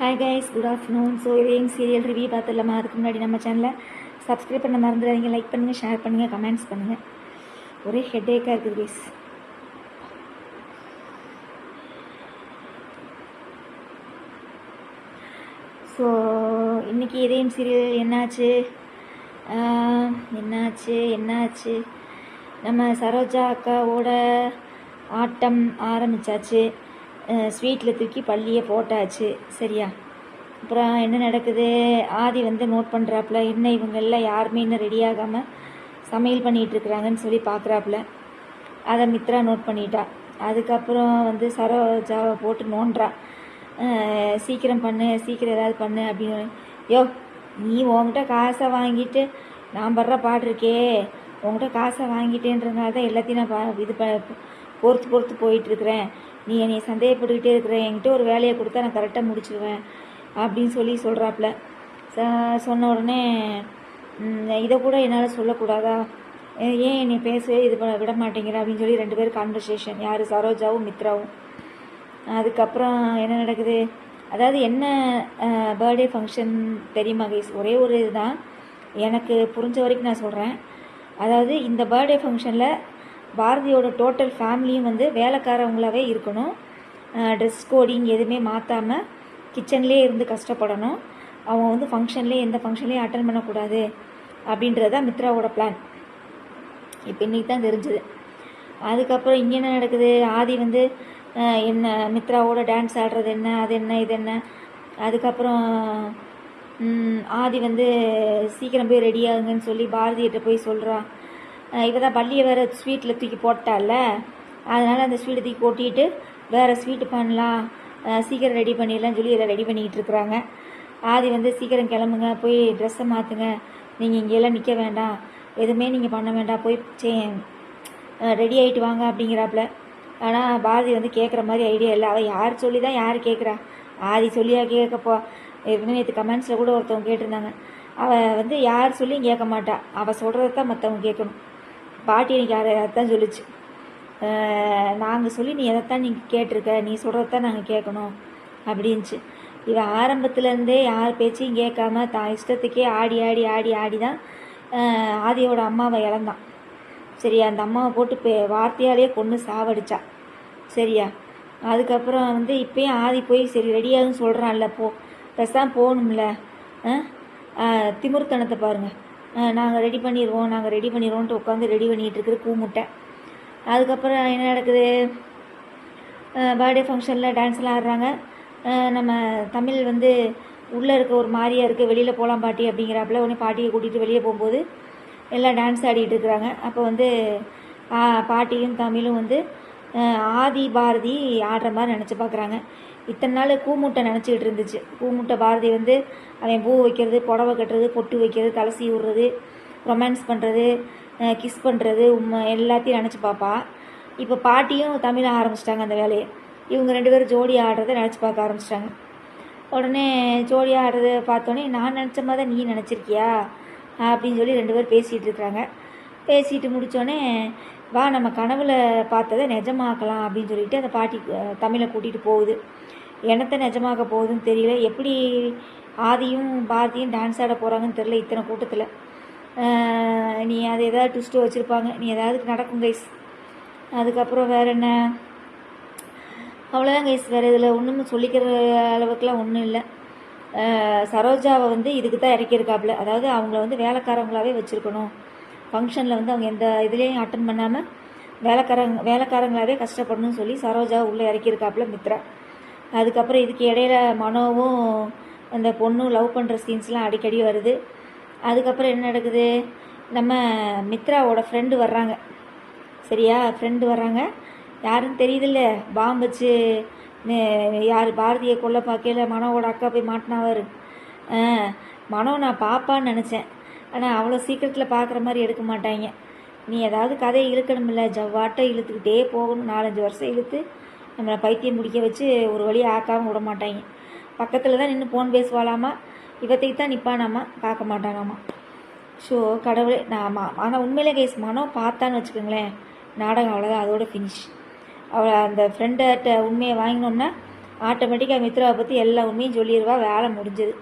Hi guys, good afternoon. So இதையும் serial review பார்த்துடலாமா? அதுக்கு முன்னாடி நம்ம சேனலை சப்ஸ்கிரைப் பண்ண மறந்துடாதீங்க. லைக் பண்ணுங்கள், ஷேர் பண்ணுங்கள், கமெண்ட்ஸ் பண்ணுங்கள். ஒரே ஹெட்டேக்காக இருக்குது கைஸ். ஸோ இன்றைக்கி இதயம் சீரியல் என்னாச்சு நம்ம சரோஜா அக்காவோட ஆட்டம் ஆரம்பித்தாச்சு. ஸ்வீட்டில் தூக்கி பள்ளியை போட்டாச்சு. சரியா? அப்புறம் என்ன நடக்குது? ஆதி வந்து நோட் பண்ணுறாப்புல, என்ன இவங்கெல்லாம் யாருமே இன்னும் ரெடி ஆகாமல் சமையல் பண்ணிகிட்ருக்குறாங்கன்னு சொல்லி பார்க்குறாப்புல. அதை மித்ரா நோட் பண்ணிட்டா. அதுக்கப்புறம் வந்து சரோஜாவை போட்டு நோன்றா, சீக்கிரம் பண்ணு, சீக்கிரம் ஏதாவது பண்ணு அப்படின்னு. யோ, நீ உங்ககிட்ட காசை வாங்கிட்டு நான் படுற பாட்டிருக்கே, உங்ககிட்ட காசை வாங்கிட்டேன்றதுனால தான் எல்லாத்தையும் நான் பொறுத்து போயிட்டுருக்குறேன். நீ என்னை சந்தேகப்பட்டுக்கிட்டே இருக்கிற, என்கிட்ட ஒரு வேலையை கொடுத்தா நான் கரெக்டாக முடிச்சிடுவேன் அப்படின்னு சொல்லி சொல்கிறாப்புல. சொன்ன உடனே இதை கூட என்னால் சொல்லக்கூடாதா, ஏன் என்னை பேசவே இது விட மாட்டேங்கிற அப்படின்னு சொல்லி 2 பேரும் கான்வர்சேஷன். யார்? சரோஜாவும் மித்ராவும். அதுக்கப்புறம் என்ன நடக்குது? அதாவது என்ன பர்த்டே ஃபங்க்ஷன் தெரியுமா கைஸ்? ஒரே ஒரு இதுதான், எனக்கு புரிஞ்ச வரைக்கும் நான் சொல்கிறேன். அதாவது இந்த பர்த்டே ஃபங்க்ஷனில் பாரதியோட டோட்டல் ஃபேமிலியும் வந்து வேலைக்காரவங்களாகவே இருக்கணும். ட்ரெஸ் கோடிங் எதுவுமே மாற்றாமல் கிச்சன்லேயே இருந்து கஷ்டப்படணும். அவங்க வந்து ஃபங்க்ஷன்லேயே எந்த ஃபங்க்ஷன்லேயும் அட்டன் பண்ணக்கூடாது அப்படின்றது தான் மித்ராவோட பிளான். இப்போ இன்றைக்கி தான் தெரிஞ்சுது. அதுக்கப்புறம் இங்கே என்ன நடக்குது? ஆதி வந்து என்ன மித்ராவோட டான்ஸ் ஆடுறது என்ன, அது என்ன, இது என்ன. அதுக்கப்புறம் ஆதி வந்து சீக்கிரம் போய் ரெடி ஆகுங்கன்னு சொல்லி பாரதிகிட்ட போய் சொல்கிறான். இவ தான் பள்ளியை வேறு ஸ்வீட்டில் தூக்கி போட்டால, அதனால் அந்த ஸ்வீட்டை தூக்கி கொட்டிட்டு வேறு ஸ்வீட்டு பண்ணலாம், சீக்கிரம் ரெடி பண்ணிடலாம்னு சொல்லி இதை ரெடி பண்ணிக்கிட்டு இருக்கிறாங்க. ஆதி வந்து சீக்கிரம் கிளம்புங்க, போய் ட்ரெஸ்ஸை மாற்றுங்க, நீங்கள் இங்கெல்லாம் நிற்க வேண்டாம், எதுவுமே நீங்கள் பண்ண வேண்டாம், போய் ரெடி ஆகிட்டு வாங்க அப்படிங்கிறாப்புல. ஆனால் பாரதி வந்து கேட்குற மாதிரி ஐடியா இல்லை. அவள் யார் சொல்லி தான் யார் கேட்குறா? ஆதி சொல்லியா கேட்கப்போ? ஏற்கனவே நேற்று கமெண்ட்ஸில் கூட ஒருத்தவங்க கேட்டிருந்தாங்க, அவள் வந்து யார் சொல்லியும் கேட்க மாட்டா, அவள் சொல்கிறத தான் மற்றவங்க கேட்கணும். பாட்டி எனக்கு அதைத்தான் சொல்லிச்சு, நாங்கள் சொல்லி நீ எதைத்தான் நீங்கள் கேட்டிருக்க, நீ சொல்கிறதான் நாங்கள் கேட்கணும் அப்படின்ச்சு. இவன் ஆரம்பத்துலேருந்தே யார் பேச்சையும் கேட்காம தான் இஷ்டத்துக்கே ஆடி தான் ஆதியோட அம்மாவை இழந்தான். சரியா? அந்த அம்மாவை போட்டு வார்த்தையாலேயே கொன்று சாவடிச்சா. சரியா? அதுக்கப்புறம் வந்து இப்போயும் ஆதி போய் சரி ரெடியாகுன்னு சொல்கிறான்ல, பெருசாக போகணும்ல. திமிர்த்தனத்தை பாருங்கள். நாங்கள் ரெடி பண்ணிடுவோன்ட்டு உட்காந்து ரெடி பண்ணிகிட்டு இருக்கிற கூமுட்டை. அதுக்கப்புறம் என்ன நடக்குது? பர்த்டே ஃபங்க்ஷனில் டான்ஸ்லாம் ஆடுறாங்க. நம்ம தமிழ் வந்து உள்ளே இருக்க ஒரு மாதிரியாக இருக்குது, வெளியில் போகலாம் பாட்டி அப்படிங்கிறாப்புல. உடனே பாட்டியை கூட்டிகிட்டு வெளியே போகும்போது எல்லாம் டான்ஸ் ஆடிட்டு இருக்கிறாங்க. அப்போ வந்து பாட்டியும் தமிழும் வந்து ஆதி பாரதி ஆடுற மாதிரி நினச்சி பார்க்குறாங்க. இத்தனை நாள் கூமுட்டை நினச்சிக்கிட்டு இருந்துச்சு. கூமுட்டை பாரதி வந்து அவன் பூ வைக்கிறது, புடவை கட்டுறது, பொட்டு வைக்கிறது, தலசி விடுறது, ரொமான்ஸ் பண்ணுறது, கிஸ் பண்ணுறது, எல்லாத்தையும் நினச்சி பார்ப்பா. இப்போ பாட்டியும் தமிழும் ஆரம்பிச்சிட்டாங்க அந்த வேலையை. இவங்க 2 பேரும் ஜோடி ஆடுறதை நினச்சி பார்க்க ஆரம்பிச்சிட்டாங்க. உடனே ஜோடி ஆடுறதை பார்த்தோன்னே நான் நினச்ச மாதிரி தான் நீ நினச்சிருக்கியா அப்படின்னு சொல்லி 2 பேர் பேசிகிட்டு இருக்கிறாங்க. பேசிட்டு முடித்தோடனே வா நம்ம கனவுல பார்த்ததை நிஜமாக்கலாம் அப்படின்னு சொல்லிட்டு அந்த பாட்டி தமிழை கூட்டிகிட்டு போகுது. என்னத்தை நிஜமாக்க போகுதுன்னு தெரியல. எப்படி ஆதியும் பாரதியும் டான்ஸ் ஆட போகிறாங்கன்னு தெரியல இத்தனை கூட்டத்தில். நீ அதை ஏதாவது ட்விஸ்ட்டு வச்சுருப்பாங்க, நீ ஏதாவது நடக்கும் கைஸ். அதுக்கப்புறம் வேறு என்ன? அவ்வளோதான் கைஸ். வேறு இதில் ஒன்றும் சொல்லிக்கிற அளவுக்குலாம் ஒன்றும் இல்லை. சரோஜாவை வந்து இதுக்கு தான் இறக்கியிருக்காப்புல. அதாவது அவங்கள வந்து வேலைக்காரங்களாகவே வச்சுருக்கணும். ஃபங்க்ஷனில் வந்து அவங்க எந்த இதுலேயும் அட்டன் பண்ணாமல் வேலைக்காரங்களாகவே கஷ்டப்படணும்னு சொல்லி சரோஜாவை உள்ளே இறக்கியிருக்காப்புல மித்ரா. அதுக்கப்புறம் இதுக்கு இடையில மனோவும் அந்த பொண்ணும் லவ் பண்ணுற சீன்ஸ்லாம் அடிக்கடி வருது. அதுக்கப்புறம் என்ன நடக்குது? நம்ம மித்ராவோட ஃப்ரெண்டு வர்றாங்க. சரியா? ஃப்ரெண்டு வர்றாங்க. யாருன்னு தெரியுதில்ல, பாம்பு வச்சு யார் பாரதியை கொல்ல பார்க்கல மனோவோட அக்கா போய் மாட்டினாவார். மனோ நான் பாப்பான்னு நினச்சேன், ஆனால் அவ்வளோ சீக்கிரத்தில் பார்க்குற மாதிரி எடுக்க மாட்டாங்க. நீ ஏதாவது கதையை இழுக்கணுமில்ல, ஜவ்வாட்டை இழுத்துக்கிட்டே போகணும். 4-5 வருஷம் இழுத்து நம்மளை பைத்தியம் முடிக்க வச்சு ஒரு வழியை ஆக்காமல் விட மாட்டாங்க. பக்கத்தில் தான் நின்று ஃபோன் பேசுவாளாமா, இவத்தைக்கு தான் நிற்பானாமா, பார்க்க மாட்டானாமா. ஸோ கடவுளே. ஆனால் உண்மையிலே கைஸ் மனோ பார்த்தான்னு வச்சுக்கோங்களேன், நாடகம் அவ்வளோதான், அதோட ஃபினிஷ். அவளை அந்த ஃப்ரெண்ட உண்மையை வாங்கினோன்னா ஆட்டோமேட்டிக்காக மித்ராவை பற்றி எல்லா உண்மையும் சொல்லிடுவா, வேலை முடிஞ்சது.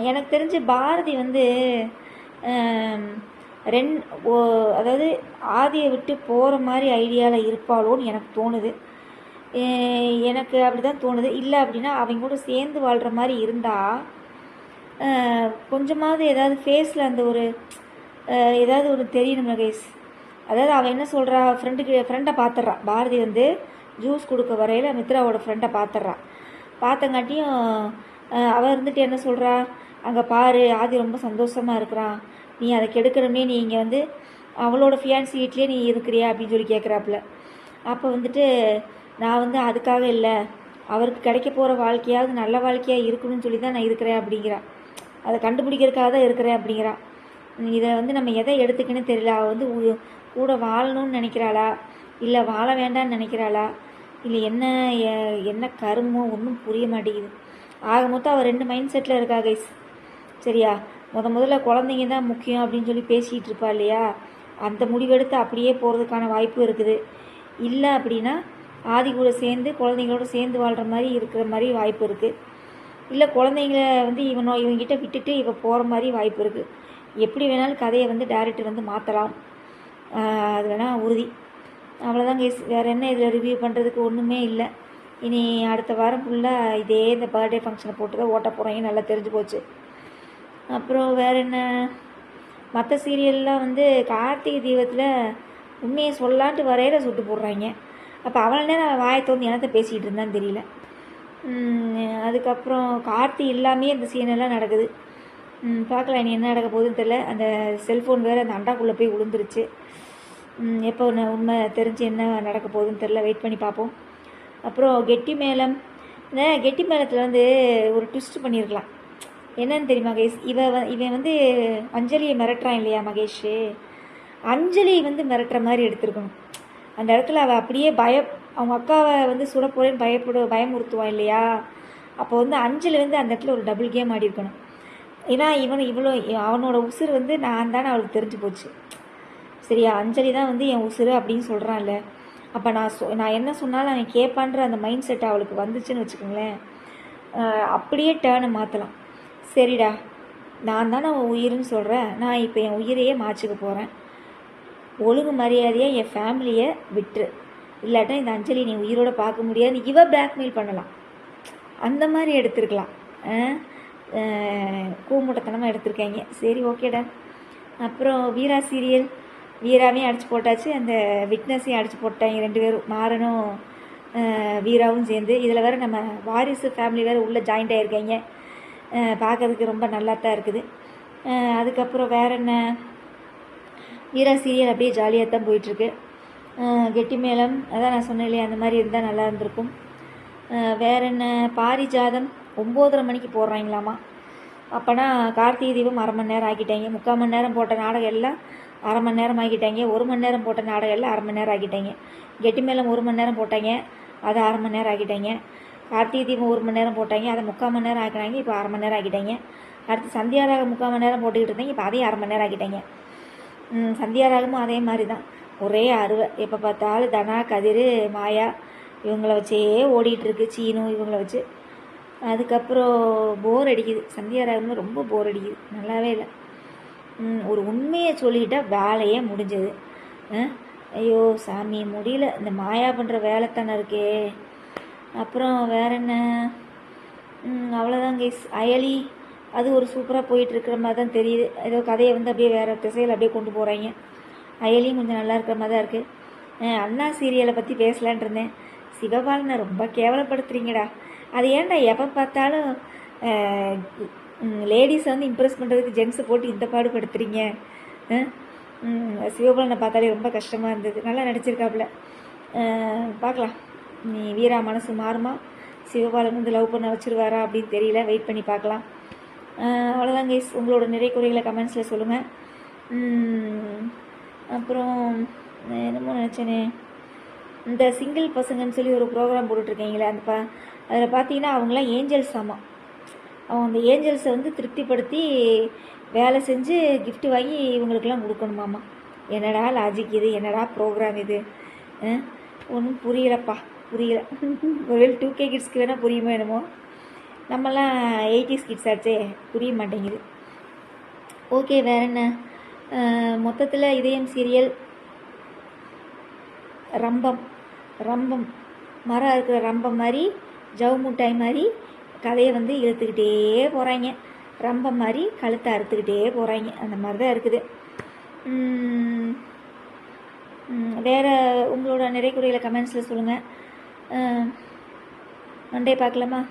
எனக்கு தெரிஞ்சு பாரதி வந்து அதாவது ஆதியை விட்டு போகிற மாதிரி ஐடியாவில் இருப்பாளோன்னு எனக்கு தோணுது. எனக்கு அப்படி தான் தோணுது. இல்லை அப்படின்னா அவங்க கூட சேர்ந்து வாழ்கிற மாதிரி இருந்தால் கொஞ்சமாவது ஏதாவது ஃபேஸில் அந்த ஒரு ஏதாவது ஒரு தெரியணும் கைஸ். அதாவது அவள் என்ன சொல்கிறா, ஃப்ரெண்டை பார்த்துட்றா. பாரதி வந்து ஜூஸ் கொடுக்க வரையில் மித்ராவோட ஃப்ரெண்டை பார்த்தங்காட்டியும் அவள் இருந்துட்டு என்ன சொல்கிறா, அங்கே பாரு ஆதி ரொம்ப சந்தோஷமாக இருக்கிறான், நீ அதை கெடுக்கிறமே, நீ இங்கே வந்து அவளோட ஃபியான்சி வீட்லேயே நீ இருக்கிறியா அப்படின்னு சொல்லி கேட்குறாப்புல. அப்போ வந்துட்டு நான் வந்து அதுக்காக இல்லை, அவருக்கு கிடைக்க போகிற வாழ்க்கையாவது நல்ல வாழ்க்கையாக இருக்கணும்னு சொல்லி தான் நான் இருக்கிறேன் அப்படிங்கிறா. அதை கண்டுபிடிக்கிறதுக்காக தான் இருக்கிறேன் அப்படிங்கிறா. இதை வந்து நம்ம எதை எடுத்துக்கின்னு தெரியல. அவள் வந்து கூட வாழணும்னு நினைக்கிறாளா, இல்லை வாழ வேண்டாம்னு நினைக்கிறாளா, இல்லை என்ன கருமோ ஒன்றும் புரிய மாட்டேங்குது. ஆக மொத்தம் அவள் 2 மைண்ட் செட்டில் இருக்கா கைஸ். சரியா, முதல்ல குழந்தைங்க தான் முக்கியம் அப்படின்னு சொல்லி பேசிகிட்டு இருப்பா இல்லையா, அந்த முடிவெடுத்து அப்படியே போகிறதுக்கான வாய்ப்பு இருக்குது. இல்லை அப்படின்னா ஆதி கூட சேர்ந்து குழந்தைங்களோட சேர்ந்து வாழ்கிற மாதிரி இருக்கிற மாதிரி வாய்ப்பு இருக்குது. இல்லை குழந்தைங்கள வந்து இவங்கிட்ட விட்டுட்டு இவ போகிற மாதிரி வாய்ப்பு இருக்குது. எப்படி வேணாலும் கதையை வந்து டைரக்டர் வந்து மாற்றலாம், அது வேணால் உறுதி. அவ்வளோதான் கைஸ், வேறு என்ன இதில் ரிவ்யூ பண்ணுறதுக்கு ஒன்றுமே இல்லை. இனி அடுத்த வாரம் ஃபுல்லாக இதே இந்த பர்த்டே ஃபங்க்ஷனை போட்டு தான் ஓட்ட போகிறாங்க, நல்லா தெரிஞ்சு போச்சு. அப்புறம் வேறு என்ன, மற்ற சீரியல்லாம் வந்து கார்த்திகை தீபத்தில் உண்மையை சொல்லான்ட்டு வரையில சுட்டு போடுறாங்க. அப்போ அவ்வளோ நேரம் வாயை தோந்து என்னத்தை பேசிகிட்டு இருந்தான்னு தெரியல. அதுக்கப்புறம் கார்த்தி இல்லாமே இந்த சீனெல்லாம் நடக்குது. பார்க்கலாம் இனி என்ன நடக்க போகுதுன்னு தெரியல. அந்த செல்ஃபோன் வேறு அந்த அண்டாக்குள்ளே போய் விழுந்துருச்சு. எப்போ உண்மை தெரிஞ்சு என்ன நடக்க போகுதுன்னு தெரில, வெயிட் பண்ணி பார்ப்போம். அப்புறம் கெட்டி மேளம், இந்த கெட்டி மேளத்தில் வந்து ஒரு ட்விஸ்ட் பண்ணியிருக்கலாம். என்னன்னு தெரியுமா கைஸ், இவன் வந்து அஞ்சலியை மிரட்டுறான் இல்லையா மகேஷ், அஞ்சலி வந்து மிரட்டுற மாதிரி எடுத்துருக்கணும். அந்த இடத்துல அவள் அப்படியே அவங்க அக்காவை வந்து சுட போகிறேன்னு பயமுறுத்துவான் இல்லையா, அப்போ வந்து அஞ்சலி வந்து அந்த இடத்துல ஒரு டபுள் கேம் ஆடி இருக்கணும். ஏன்னா அவனோட உசுறு வந்து நான் தானே அவளுக்கு தெரிஞ்சு போச்சு. சரியா, அஞ்சலி தான் வந்து என் உசுறு அப்படின்னு சொல்கிறான்ல, அப்போ நான் என்ன சொன்னாலும் அவன் கேட்பான்ற அந்த மைண்ட் செட் அவளுக்கு வந்துச்சுன்னு வச்சுக்கோங்களேன், அப்படியே டேர்னை மாற்றலாம். சரிடா, நான் தானே உன் உயிர்னு சொல்கிறேன், நான் இப்போ என் உயிரையே மாற்றிக்க போகிறேன், ஒழுங்கு மரியாதையாக என் ஃபேமிலியை விட்டுரு, இல்லாட்டா இந்த அஞ்சலி நீ உயிரோடு பார்க்க முடியாதுன்னு இவ பிளாக்மெயில் பண்ணலாம். அந்த மாதிரி எடுத்துருக்கலாம், கூமுட்டத்தனமாக எடுத்திருக்காங்க. சரி, ஓகேடா. அப்புறம் வீரா சீரியல், வீராவையும் அடித்து போட்டாச்சு, அந்த விட்னஸையும் அடித்து போட்டாங்க 2 பேரும், மாறனும் வீராவும் சேர்ந்து. இதில் வேறு நம்ம வாரிசு ஃபேமிலி வேறு உள்ளே ஜாயிண்ட் ஆகிருக்காங்க, பார்க்கறதுக்கு ரொம்ப நல்லா தான் இருக்குது. அதுக்கப்புறம் வேறு என்ன, வீரா சீரியல் அப்படியே ஜாலியாக தான் போயிட்டுருக்கு. கெட்டி மேளம் அதான் நான் சொன்னேன் இல்லையா, அந்த மாதிரி இருந்தால் நல்லா இருந்திருக்கும். வேறு என்ன, பாரிஜாதம் 9:30 மணிக்கு போடுறாங்களாமா. அப்போனா கார்த்திகை தீபம் 1/2 மணி நேரம் ஆக்கிட்டாங்க, 3/4 மணி நேரம் போட்ட நாடகம் எல்லாம் 1/2 மணி நேரம் ஆக்கிட்டாங்க, 1 மணி நேரம் போட்ட நாடகம் எல்லாம் 1/2 மணி நேரம் ஆக்கிட்டாங்க. கெட்டி மேளம் 1 மணி நேரம் போட்டாங்க, அதை 1/2 மணி நேரம் ஆக்கிட்டாங்க. கார்த்திகை தீபம் 1 மணி நேரம் போட்டாங்க, அதை 3/4 மணி நேரம் ஆக்கினாங்க, இப்போ 1/2 மணி நேரம் ஆக்கிட்டாங்க. அடுத்து சந்தியாராகம் 3/4 மணி நேரம் போட்டுக்கிட்டு இருந்தாங்க, இப்போ அதையும் 1/2 மணி நேரம் ஆக்கிட்டாங்க. சந்தியாராகமும் அதே மாதிரி தான், ஒரே அருவை. எப்போ பார்த்தாலும் தனா, கதிர், மாயா இவங்கள வச்சே ஓடிட்டுருக்கு, சீனு இவங்கள வச்சு. அதுக்கப்புறம் போர் அடிக்குது, சந்தியாராகம்னு ரொம்ப போர் அடிக்குது, நல்லாவே இல்லை. ஒரு உண்மையை சொல்லிக்கிட்டால் வேலையே முடிஞ்சது. ஐயோ சாமி முடியல, இந்த மாயா பண்ணுற வேலைத்தானே இருக்கே. அப்புறம் வேற என்ன, அவ்வளோதான் கைஸ். அயலி அது ஒரு சூப்பராக போயிட்டுருக்கிற மாதிரி தான் தெரியுது. ஏதோ கதையை வந்து அப்படியே வேறு திசையில் அப்படியே கொண்டு போகிறாங்க. அயலியும் கொஞ்சம் நல்லா இருக்கிற மாதிரி தான் இருக்குது. அண்ணா சீரியலை பற்றி பேசலான் இருந்தேன். சிவபாலனை ரொம்ப கேவலப்படுத்துறீங்கடா. அது ஏன்டா எப்போ பார்த்தாலும் லேடிஸை வந்து இம்ப்ரெஸ் பண்ணுறதுக்கு ஜென்ஸை போட்டு இந்த பாடுபடுத்துறீங்க. சிவபாலனை பார்த்தாலே ரொம்ப கஷ்டமாக இருந்தது. நல்லா நடிச்சிருக்காப்புல, பார்க்கலாம். நீ வீரா மனசு மாறுமா, சிவபாலன் வந்து லவ் பண்ண வச்சுருவாரா அப்படின்னு தெரியல, வெயிட் பண்ணி பார்க்கலாம். அவ்வளோதான் கைஸ், உங்களோட நிறை குறைகளை கமெண்ட்ஸில் சொல்லுங்கள். அப்புறம் என்னமோ நினச்சேனே, இந்த சிங்கிள் பசங்கன்னு சொல்லி ஒரு ப்ரோக்ராம் போட்டுட்ருக்கீங்களே, அதில் பார்த்தீங்கன்னா அவங்களாம் ஏஞ்சல்ஸ் ஆமாம். அவங்க அந்த ஏஞ்சல்ஸை வந்து திருப்திப்படுத்தி வேலை செஞ்சு கிஃப்ட் வாங்கி இவங்களுக்கெல்லாம் கொடுக்கணுமாம்மா. என்னடா லாஜிக் இது, என்னடா ப்ரோக்ராம் இது, ஒன்றும் புரியலப்பா. புரியல. ஒருவேளை 2K கிட்ஸ்க்கு வேணால் புரியுமோ என்னமோ, நம்மலாம் 80s கிட்ஸ் ஆச்சே, புரிய மாட்டேங்குது. ஓகே, வேற என்ன? மொத்தத்தில் இதயம் சீரியல் ரம்பம் ரம்பம் மரம் இருக்கிற ரம்பம் மாதிரி, ஜவு முட்டாய் மாதிரி கதையை வந்து இழுத்துக்கிட்டே போகிறாங்க. ரம்பம் மாதிரி கழுத்தை அறுத்துக்கிட்டே போகிறாங்க. அந்த மாதிரி தான் இருக்குது. வேறு உங்களோட நிறைய குறைகளை கமெண்ட்ஸில் சொல்லுங்கள். மண்டே பார்க்கலாமா?